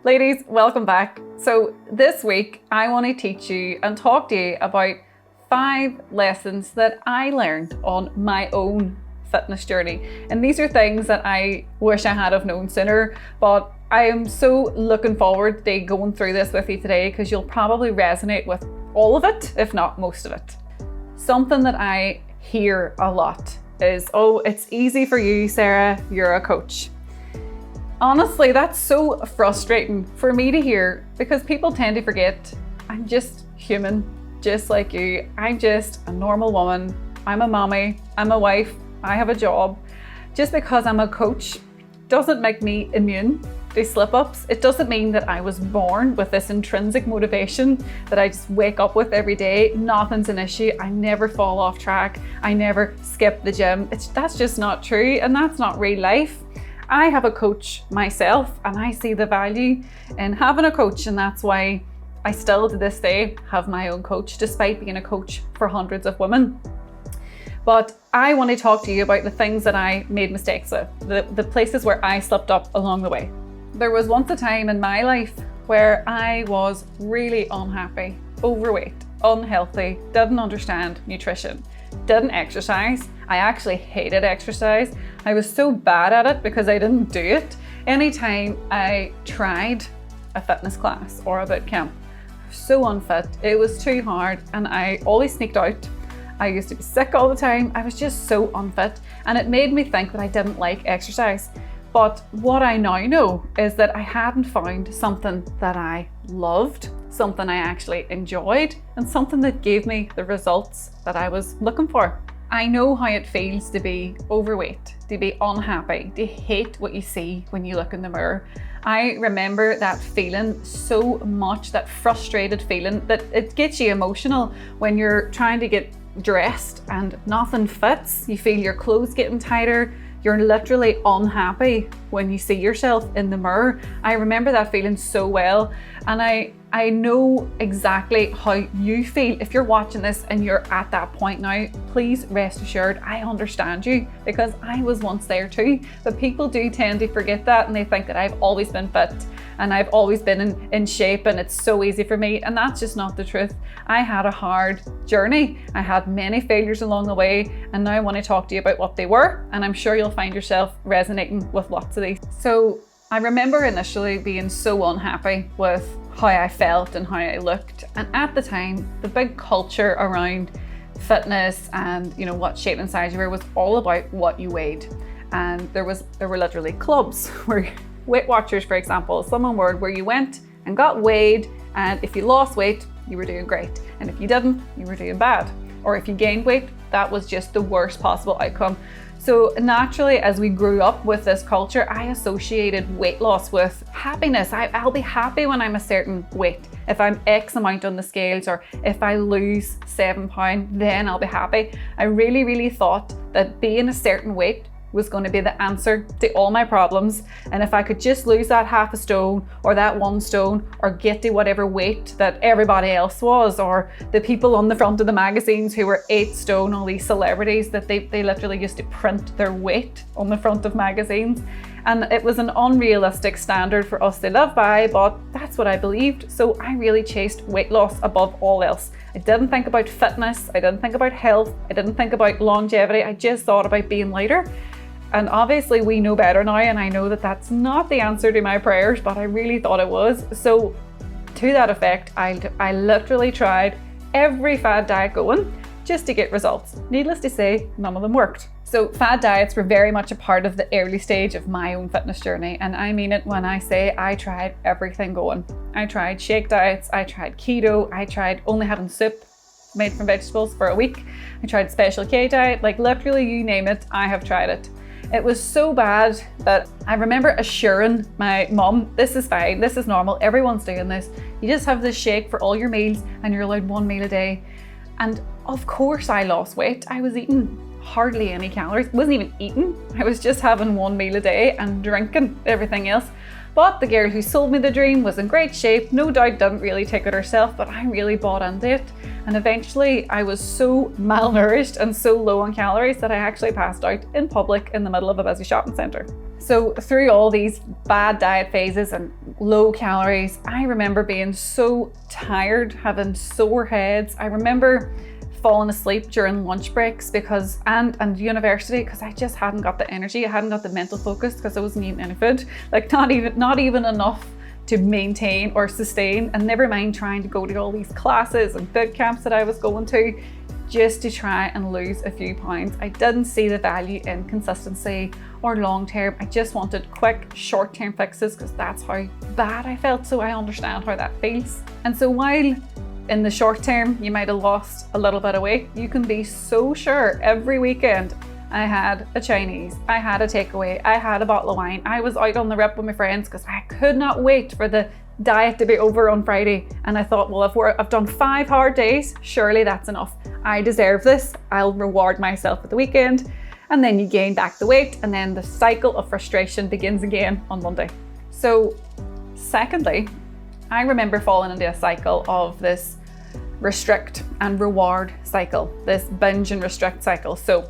Ladies, welcome back. So this week I want to teach you and talk to you about 5 lessons that I learned on my own fitness journey. And these are things that I wish I had have known sooner, but I am so looking forward to going through this with you today because you'll probably resonate with all of it, if not most of it. Something that I hear a lot is, oh, it's easy for you, Sarah, you're a coach. Honestly, that's so frustrating for me to hear because people tend to forget I'm just human, just like you. I'm just a normal woman. I'm a mommy, I'm a wife, I have a job. Just because I'm a coach doesn't make me immune to slip-ups. It doesn't mean that I was born with this intrinsic motivation that I just wake up with every day. Nothing's an issue. I never fall off track. I never skip the gym. That's just not true, and that's not real life. I have a coach myself and I see the value in having a coach, and that's why I still to this day have my own coach despite being a coach for hundreds of women. But I want to talk to you about the things that I made mistakes with, the places where I slipped up along the way. There was once a time in my life where I was really unhappy, overweight, unhealthy, didn't understand nutrition, didn't exercise. I actually hated exercise. I was so bad at it because I didn't do it. Anytime I tried a fitness class or a boot camp, I was so unfit. It was too hard and I always sneaked out. I used to be sick all the time. I was just so unfit, and it made me think that I didn't like exercise. But what I now know is that I hadn't found something that I loved, something I actually enjoyed, and something that gave me the results that I was looking for. I know how it feels to be overweight, to be unhappy, to hate what you see when you look in the mirror. I remember that feeling so much, that frustrated feeling that it gets you emotional when you're trying to get dressed and nothing fits. You feel your clothes getting tighter. You're literally unhappy when you see yourself in the mirror. I remember that feeling so well, and I know exactly how you feel. If you're watching this and you're at that point now, please rest assured I understand you because I was once there too. But people do tend to forget that, and they think that I've always been fit and I've always been in shape and it's so easy for me, and that's just not the truth. I had a hard journey. I had many failures along the way, and now I want to talk to you about what they were, and I'm sure you'll find yourself resonating with lots of these. So I remember initially being so unhappy with how I felt and how I looked, and at the time the big culture around fitness and what shape and size you were was all about what you weighed. And there were literally clubs where Weight Watchers, for example, someone where you went and got weighed, and if you lost weight you were doing great, and if you didn't you were doing bad, or if you gained weight that was just the worst possible outcome. So naturally, as we grew up with this culture, I associated weight loss with happiness. I'll be happy when I'm a certain weight. If I'm X amount on the scales, or if I lose 7 pounds, then I'll be happy. I really thought that being a certain weight was going to be the answer to all my problems. And if I could just lose that half a stone or that 1 stone, or get to whatever weight that everybody else was, or the people on the front of the magazines who were 8 stone, all these celebrities that they literally used to print their weight on the front of magazines. And it was an unrealistic standard for us to live by, but that's what I believed. So I really chased weight loss above all else. I didn't think about fitness. I didn't think about health. I didn't think about longevity. I just thought about being lighter. And obviously we know better now, and I know that that's not the answer to my prayers, but I really thought it was. So to that effect, I literally tried every fad diet going just to get results. Needless to say, none of them worked. So fad diets were very much a part of the early stage of my own fitness journey, and I mean it when I say I tried everything going. I tried shake diets, I tried keto, I tried only having soup made from vegetables for a week, I tried special K diet, like literally you name it, I have tried it. It was so bad that I remember assuring my mum, this is fine, this is normal, everyone's doing this. You just have this shake for all your meals and you're allowed 1 meal a day. And of course I lost weight. I was eating hardly any calories, wasn't even eating. I was just having 1 meal a day and drinking everything else. But the girl who sold me the dream was in great shape, no doubt didn't really take it herself, but I really bought into it. And eventually I was so malnourished and so low on calories that I actually passed out in public in the middle of a busy shopping centre. So through all these bad diet phases and low calories, I remember being so tired, having sore heads. I remember falling asleep during lunch breaks and university because I just hadn't got the energy, I hadn't got the mental focus because I wasn't eating any food, like not even enough to maintain or sustain, and never mind trying to go to all these classes and boot camps that I was going to just to try and lose a few pounds. I didn't see the value in consistency or long term. I just wanted quick short-term fixes because that's how bad I felt, so I understand how that feels. And so while in the short term you might have lost a little bit of weight, you can be so sure every weekend I had a Chinese, I had a takeaway, I had a bottle of wine, I was out on the rip with my friends because I could not wait for the diet to be over on Friday. And I thought, well, if I've done 5 hard days, surely that's enough. I deserve this. I'll reward myself at the weekend. And then you gain back the weight, and then the cycle of frustration begins again on Monday. So secondly, I remember falling into a cycle of this restrict and reward cycle, this binge and restrict cycle. So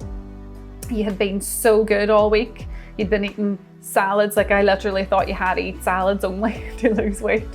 you had been so good all week. You'd been eating salads, like I literally thought you had to eat salads only to lose weight.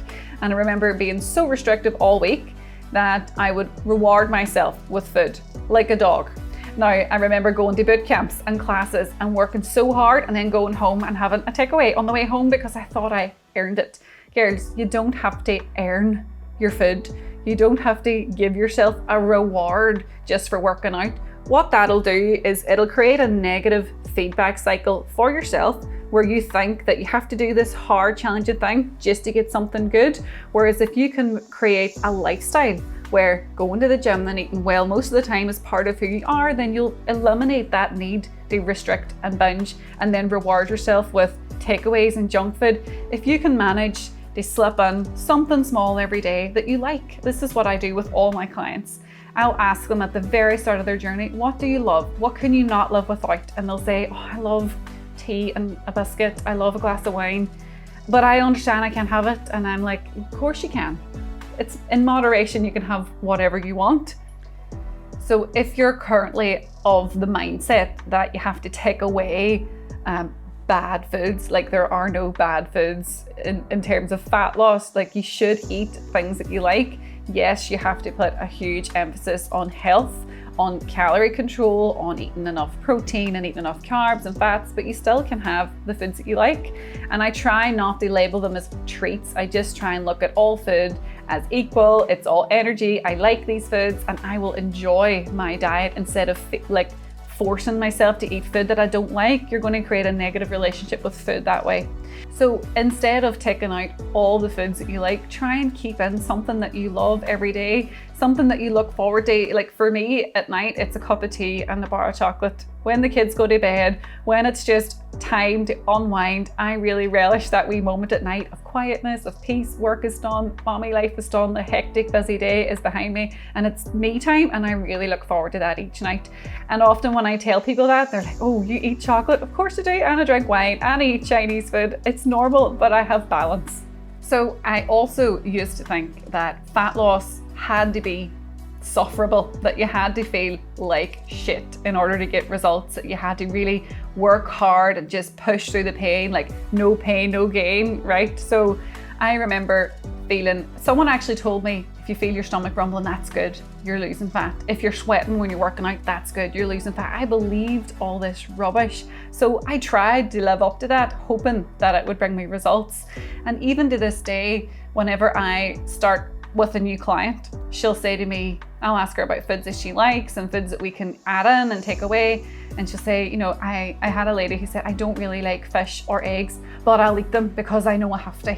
And I remember being so restrictive all week that I would reward myself with food, like a dog. Now, I remember going to boot camps and classes and working so hard and then going home and having a takeaway on the way home because I thought I earned it. Girls, you don't have to earn your food. You don't have to give yourself a reward just for working out. What that'll do is it'll create a negative feedback cycle for yourself where you think that you have to do this hard, challenging thing just to get something good. Whereas if you can create a lifestyle where going to the gym and eating well most of the time is part of who you are, then you'll eliminate that need to restrict and binge and then reward yourself with takeaways and junk food. If you can manage to slip in something small every day that you like. This is what I do with all my clients. I'll ask them at the very start of their journey, what do you love? What can you not live without? And they'll say, oh, I love tea and a biscuit. I love a glass of wine, but I understand I can't have it. And I'm like, of course you can. It's in moderation. You can have whatever you want. So if you're currently of the mindset that you have to take away bad foods, like there are no bad foods in terms of fat loss, like you should eat things that you like. Yes, you have to put a huge emphasis on health, on calorie control, on eating enough protein and eating enough carbs and fats, but you still can have the foods that you like. And I try not to label them as treats. I just try and look at all food as equal. It's all energy. I like these foods and I will enjoy my diet instead of forcing myself to eat food that I don't like. You're going to create a negative relationship with food that way. So instead of taking out all the foods that you like, try and keep in something that you love every day, something that you look forward to. Like for me at night, it's a cup of tea and a bar of chocolate. When the kids go to bed, when it's just time to unwind, I really relish that wee moment at night of quietness, of peace. Work is done, mommy life is done, the hectic busy day is behind me, and it's me time, and I really look forward to that each night. And often when I tell people that, they're like, oh, you eat chocolate? Of course I do, and I drink wine, and I eat Chinese food. It's normal, but I have balance. So I also used to think that fat loss had to be sufferable, that you had to feel like shit in order to get results, that you had to really work hard and just push through the pain, like no pain, no gain, right? So I remember someone actually told me, if you feel your stomach rumbling, that's good, you're losing fat. If you're sweating when you're working out, that's good, you're losing fat. I believed all this rubbish. So I tried to live up to that, hoping that it would bring me results. And even to this day, whenever I start with a new client, she'll say to me, I'll ask her about foods that she likes and foods that we can add in and take away. And she'll say, you know, I had a lady who said, I don't really like fish or eggs, but I'll eat them because I know I have to.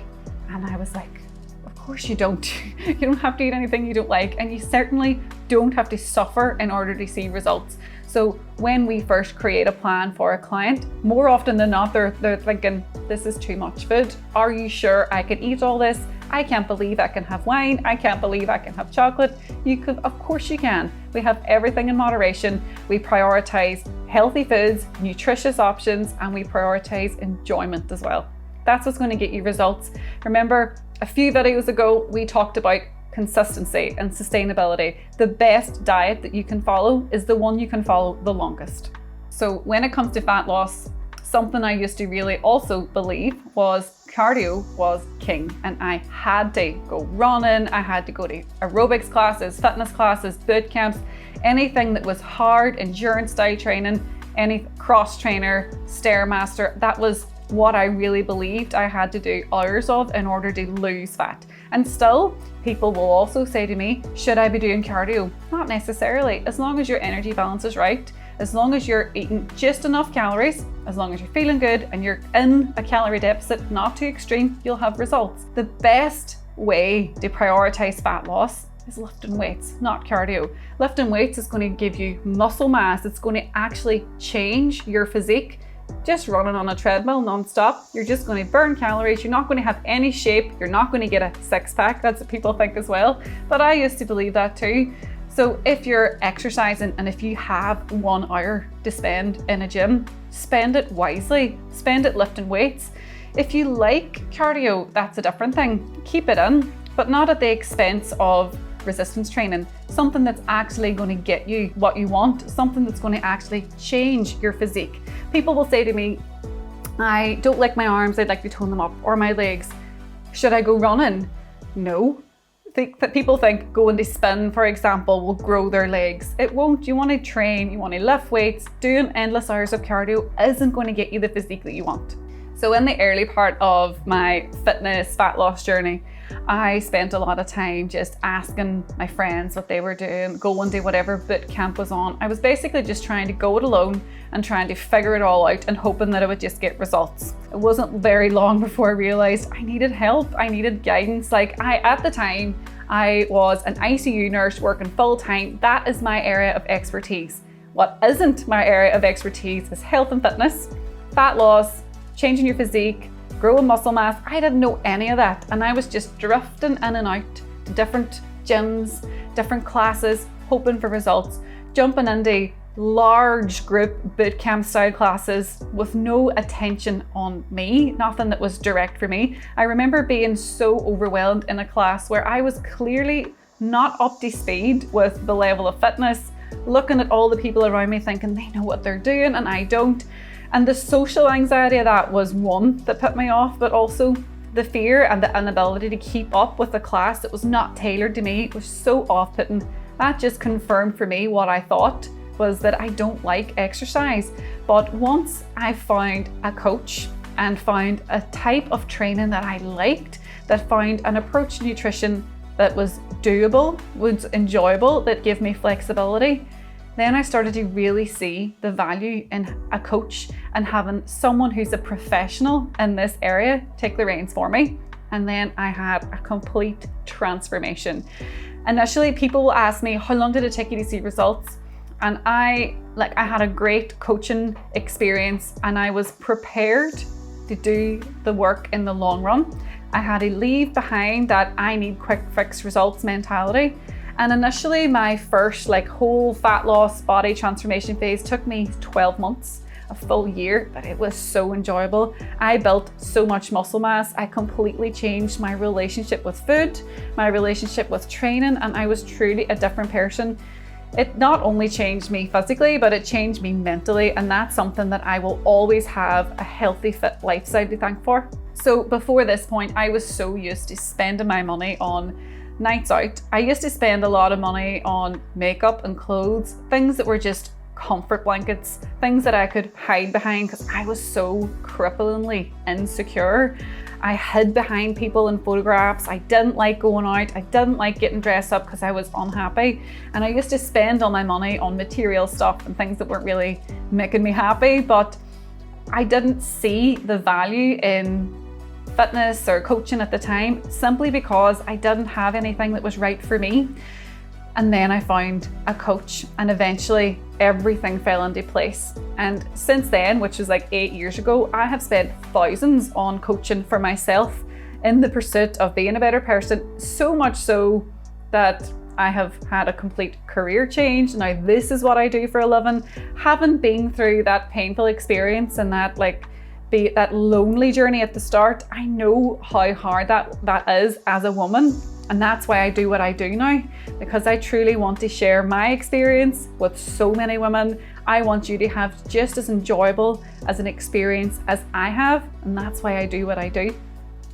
And I was like, of course you don't. You don't have to eat anything you don't like. And you certainly don't have to suffer in order to see results. So when we first create a plan for a client, more often than not, they're thinking, this is too much food. Are you sure I can eat all this? I can't believe I can have wine. I can't believe I can have chocolate. You could, of course you can. We have everything in moderation. We prioritize healthy foods, nutritious options, and we prioritize enjoyment as well. That's what's going to get you results. Remember, a few videos ago, we talked about consistency and sustainability. The best diet that you can follow is the one you can follow the longest. So when it comes to fat loss, Something I used to really also believe was cardio was king, and I had to go running, I had to go to aerobics classes, fitness classes, boot camps, anything that was hard endurance style training, any cross trainer, stairmaster. That was what I really believed I had to do hours of in order to lose fat. And still, people will also say to me, should I be doing cardio? Not necessarily. As long as your energy balance is right, as long as you're eating just enough calories, as long as you're feeling good and you're in a calorie deficit, not too extreme, you'll have results. The best way to prioritize fat loss is lifting weights, not cardio. Lifting weights is going to give you muscle mass. It's going to actually change your physique. Just running on a treadmill non-stop, you're just going to burn calories. You're not going to have any shape. You're not going to get a six-pack. That's what people think as well. But I used to believe that too. So if you're exercising and if you have 1 hour to spend in a gym, spend it wisely. Spend it lifting weights. If you like cardio, that's a different thing. Keep it in, but not at the expense of resistance training. Something that's actually going to get you what you want, something that's going to actually change your physique. People will say to me, I don't like my arms, I'd like to tone them up, or my legs. Should I go running? No. That people think going to spin, for example, will grow their legs. It won't. You want to train, you want to lift weights. Doing endless hours of cardio isn't going to get you the physique that you want. So in the early part of my fitness fat loss journey, I spent a lot of time just asking my friends what they were doing, going to whatever boot camp was on. I was basically just trying to go it alone and trying to figure it all out and hoping that I would just get results. It wasn't very long before I realized I needed help. I needed guidance. At the time, I was an ICU nurse working full time. That is my area of expertise. What isn't my area of expertise is health and fitness, fat loss, changing your physique, growing muscle mass. I didn't know any of that, and I was just drifting in and out to different gyms, different classes, hoping for results, jumping into large group bootcamp style classes with no attention on me, nothing that was direct for me. I remember being so overwhelmed in a class where I was clearly not up to speed with the level of fitness, looking at all the people around me thinking they know what they're doing and I don't. And the social anxiety of that was one that put me off, but also the fear and the inability to keep up with a class that was not tailored to me was so off-putting. That just confirmed for me what I thought was that I don't like exercise. But once I found a coach and found a type of training that I liked, that found an approach to nutrition that was doable, was enjoyable, that gave me flexibility, then I started to really see the value in a coach and having someone who's a professional in this area take the reins for me. And then I had a complete transformation. Initially, people will ask me, how long did it take you to see results? And I had a great coaching experience and I was prepared to do the work in the long run. I had to leave behind that I need quick fix results mentality. And initially my first whole fat loss body transformation phase took me 12 months, a full year, but it was so enjoyable. I built so much muscle mass. I completely changed my relationship with food, my relationship with training, and I was truly a different person. It not only changed me physically, but it changed me mentally, and that's something that I will always have a healthy, fit lifestyle to thank for. So before this point, I was so used to spending my money on nights out. I used to spend a lot of money on makeup and clothes, things that were just comfort blankets, things that I could hide behind because I was so cripplingly insecure. I hid behind people in photographs. I didn't like going out. I didn't like getting dressed up because I was unhappy. And I used to spend all my money on material stuff and things that weren't really making me happy, but I didn't see the value in fitness or coaching at the time simply because I didn't have anything that was right for me. And then I found a coach and eventually everything fell into place. And since then, which was 8 years ago, I have spent thousands on coaching for myself in the pursuit of being a better person, so much so that I have had a complete career change. Now this is what I do for a living. Having been through that painful experience and that that lonely journey at the start, I know how hard that is as a woman. And that's why I do what I do now, because I truly want to share my experience with so many women. I want you to have just as enjoyable as an experience as I have, and that's why I do what I do.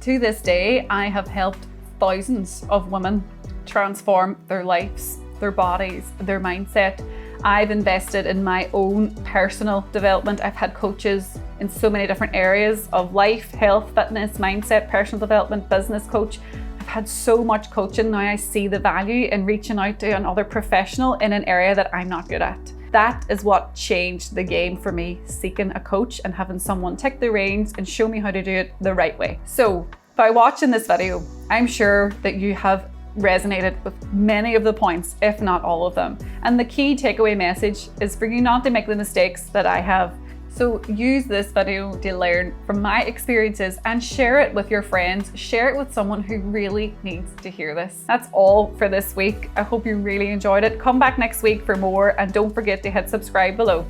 To this day, I have helped thousands of women transform their lives, their bodies, their mindset. I've invested in my own personal development. I've had coaches in so many different areas of life, health, fitness, mindset, personal development, business coach. I've had so much coaching. Now I see the value in reaching out to another professional in an area that I'm not good at. That is what changed the game for me, seeking a coach and having someone take the reins and show me how to do it the right way. So by watching this video, I'm sure that you have resonated with many of the points, if not all of them. And the key takeaway message is for you not to make the mistakes that I have. So use this video to learn from my experiences and share it with your friends. Share it with someone who really needs to hear this. That's all for this week. I hope you really enjoyed it. Come back next week for more, and don't forget to hit subscribe below.